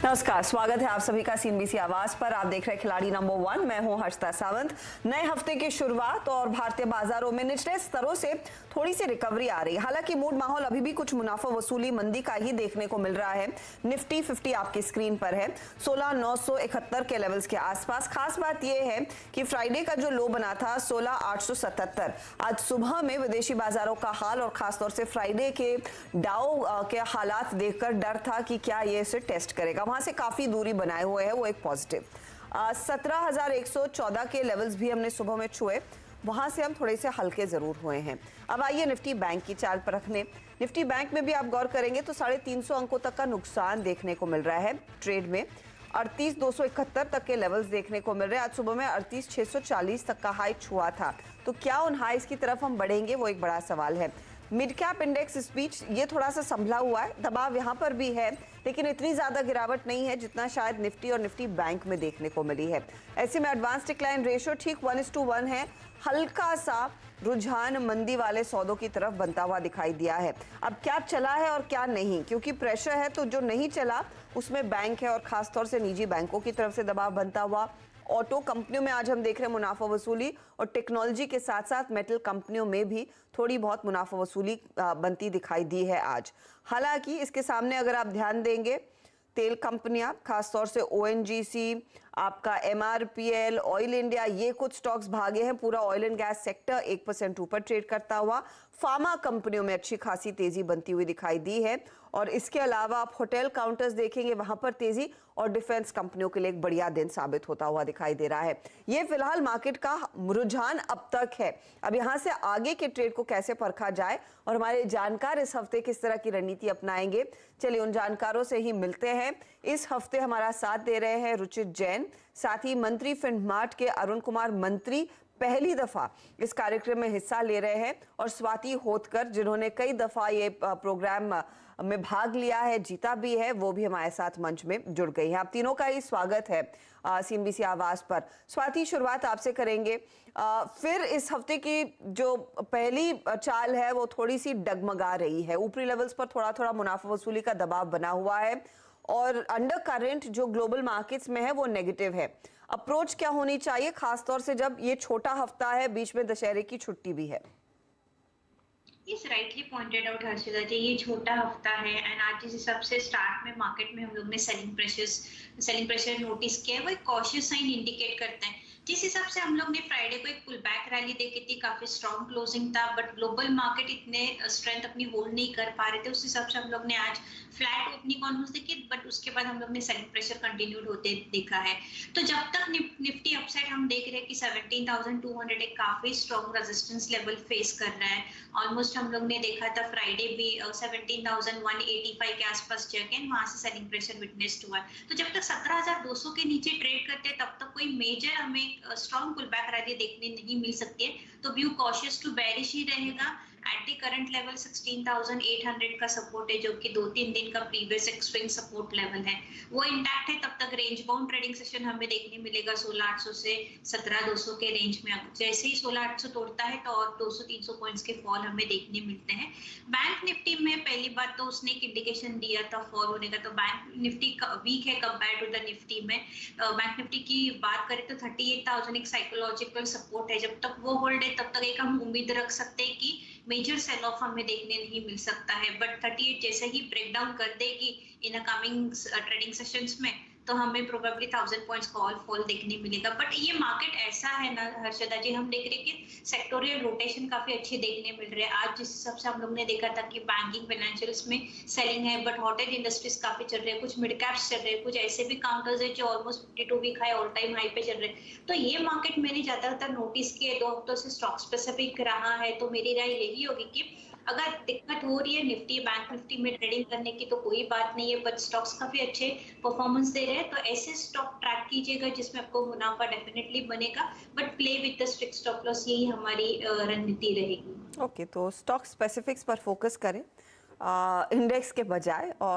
नमस्कार, स्वागत है आप सभी का सीएनबीसी आवाज पर। आप देख रहे हैं खिलाड़ी नंबर 1। मैं हूं हर्षिता सावंत। नए हफ्ते की शुरुआत और भारतीय बाजारों में निचले स्तरों से थोड़ी सी रिकवरी आ रही है। हालांकि मूड माहौल अभी भी कुछ मुनाफा वसूली मंदी का ही देखने को मिल रहा है। निफ्टी 50 आपकी स्क्रीन पर है 16,971 के लेवल्स के आसपास। खास बात यह है कि फ्राइडे का जो लो बना था 16,877, आज सुबह में विदेशी बाजारों का हाल और खासतौर से फ्राइडे के डाउ के हालात देखकर डर था कि क्या ये इसे टेस्ट करेगा। वहां से काफी दूरी बनाए हुए है, वो एक पॉजिटिव 17,114 के लेवल्स भी हमने सुबह में छुए। वहां से हम थोड़े से हल्के जरूर हुए हैं। अब आइए निफ्टी बैंक की चार्ट पर रखने। निफ्टी बैंक में भी आप गौर करेंगे तो 350 अंकों तक का नुकसान देखने को मिल रहा है। ट्रेड में 38,271 तक के लेवल्स देखने को मिल रहे हैं। आज सुबह में 38,640 तक का हाई छुआ था। तो क्या उन हाइस की तरफ हम बढ़ेंगे, वो एक बड़ा सवाल है। मिड कैप इंडेक्स इस बीच ये थोड़ा सा संभला हुआ है, दबाव यहाँ पर भी है, लेकिन इतनी ज्यादा गिरावट नहीं है जितना शायद निफ्टी और निफ्टी बैंक में देखने को मिली है। ऐसे में एडवांस डिक्लाइन रेशियो ठीक 1:1 है। हल्का सा रुझान मंदी वाले सौदों की तरफ बनता हुआ दिखाई दिया है। अब क्या चला है और क्या नहीं, क्योंकि प्रेशर है तो जो नहीं चला उसमें बैंक है और खासतौर से निजी बैंकों की तरफ से दबाव बनता हुआ। ऑटो कंपनियों में आज हम देख रहे हैं मुनाफा वसूली, और टेक्नोलॉजी के साथ साथ मेटल कंपनियों में भी थोड़ी बहुत मुनाफा वसूली बनती दिखाई दी है आज। हालांकि इसके सामने अगर आप ध्यान देंगे, तेल कंपनियां खासतौर से ओएनजीसी, आपका एमआरपीएल, ऑयल इंडिया, ये कुछ स्टॉक्स भागे हैं। पूरा ऑयल एंड गैस सेक्टर 1% ऊपर ट्रेड करता हुआ। फार्मा कंपनियों में अच्छी खासी तेजी बनती हुई दिखाई दी है। और इसके अलावा आप होटल काउंटर्स देखेंगे, वहां पर तेजी, और डिफेंस कंपनियों के लिए एक बढ़िया दिन साबित होता हुआ दिखाई दे रहा है। ये फिलहाल मार्केट का रुझान अब तक है। अब यहां से आगे के ट्रेड को कैसे परखा जाए और हमारे जानकार इस हफ्ते किस तरह की रणनीति अपनाएंगे, चलिए उन जानकारों से ही मिलते हैं। इस हफ्ते हमारा साथ दे रहे हैं रुचित जैन, साथ ही मंत्री फिनमार्ट के अरुण कुमार मंत्री पहली दफा इस कार्यक्रम में हिस्सा ले रहे हैं, और स्वाति होतकर जिन्होंने कई दफा ये प्रोग्राम में भाग लिया है, जीता भी है, वो भी हमारे साथ मंच में जुड़ गई है। आप तीनों का ही स्वागत है सीएनबीसी आवाज पर। स्वाति, शुरुआत आपसे करेंगे। फिर इस हफ्ते की जो पहली चाल है वो थोड़ी सी डगमगा रही है। ऊपरी लेवल्स पर थोड़ा थोड़ा मुनाफा वसूली का दबाव बना हुआ है, और अंडर करंट जो ग्लोबल मार्केट्स में है वो नेगेटिव है। अप्रोच क्या होनी चाहिए, खासतौर से जब ये छोटा हफ्ता है, बीच में दशहरे की छुट्टी भी है? इस राइटली पॉइंटेड आउट हर्षिता जी, ये छोटा हफ्ता है एंड आज जिस हिसाब से स्टार्ट में मार्केट में हम लोग ने सेलिंग प्रेशर नोटिस किया है, वो एक कॉशियस साइन इंडिकेट करते हैं। जिस हिसाब से हम लोग ने फ्राइडे को एक पुल बैक रैली देखी थी, काफी स्ट्रॉन्ग क्लोजिंग था, बट ग्लोबल मार्केट इतने स्ट्रेंथ अपनी होल्ड नहीं कर पा रहे थे। उस हिसाब से हम लोग ने आज फ्लैट ओपनिंग ऑलमोस्ट देखी, बट उसके बाद हम लोग ने सेलिंग प्रेशर कंटिन्यूड होते देखा है। तो जब तक निफ्टी अपसाइड हम देख रहे हैं कि 17,200 एक काफी स्ट्रॉन्ग रेजिस्टेंस लेवल फेस कर रहा है। ऑलमोस्ट हम लोग ने देखा था फ्राइडे भी 17,185 के आसपास जगह, वहां से सेलिंग प्रेशर विटनेस्ड हुआ है। तो जब तक 17,200 के नीचे ट्रेड करते हैं तब तक कोई मेजर हमें स्ट्रॉन्ग पुल बैक रैली देखने नहीं मिल सकती है। तो व्यू कॉशियस टू बेरिश ही रहेगा। एट द करंट लेवल 16,800 का सपोर्ट है, जो कि 2-3 दिन का प्रीवियस स्विंग सपोर्ट लेवल है, वो इंटैक्ट है। तब तक रेंज बाउंड ट्रेडिंग सेशन हमें देखने मिलेगा 16,800 से 17,200 के रेंज में। जैसे ही 16,800 तोड़ता है तो और 200-300 पॉइंट्स के फॉल हमें देखने मिलते हैं। बैंक निफ्टी में पहली बात तो उसने एक इंडिकेशन दिया था फॉल होने का, तो बैंक निफ्टी वीक है कंपेयर टू द निफ्टी में। बैंक निफ्टी की बात करें तो 38,000 एक साइकोलॉजिकल सपोर्ट है। जब तक वो होल्ड है तब तक एक हम उम्मीद रख सकते हैं कि मेजर सेल ऑफ हमें देखने नहीं मिल सकता है। बट 38 जैसे ही ब्रेक डाउन कर देगी इन कमिंग ट्रेडिंग सेशंस में, तो हमें प्रोबेबली 1000 पॉइंट्स का ऑल फॉल देखने मिलेगा। बट ये मार्केट ऐसा है ना हर्षदा जी, हम देख रहे हैं कि सेक्टोरियल रोटेशन काफी अच्छी देखने मिल रही है। आज जिस हिसाब से हम लोग ने देखा था कि बैंकिंग फाइनेंशियल्स में सेलिंग है, बट होटल इंडस्ट्रीज काफी चल रहे हैं, कुछ मिड कैप्स चल रहे हैं, कुछ ऐसे भी काउंटर्स है जो almost 52 week high all time high पे चल रहे हैं। तो ये मार्केट मैंने ज्यादातर नोटिस किया 2 हफ्तों से स्टॉक स्पेसिफिक रहा है। तो मेरी राय यही होगी कि अगर दिक्कत हो रही है निफ्टी बैंक निफ्टी में ट्रेडिंग करने की तो कोई बात नहीं है, बट स्टॉक्स काफी अच्छे परफॉर्मेंस दे रहे हैं। तो ऐसे स्टॉक ट्रैक कीजिएगा जिसमें आपको मुनाफा डेफिनेटली बनेगा, but play with the strict stop loss, यही हमारी रणनीति रहेगी। ओके, तो स्टॉक स्पेसिफिक्स पर फोकस करें इंडेक्स के बजाय। और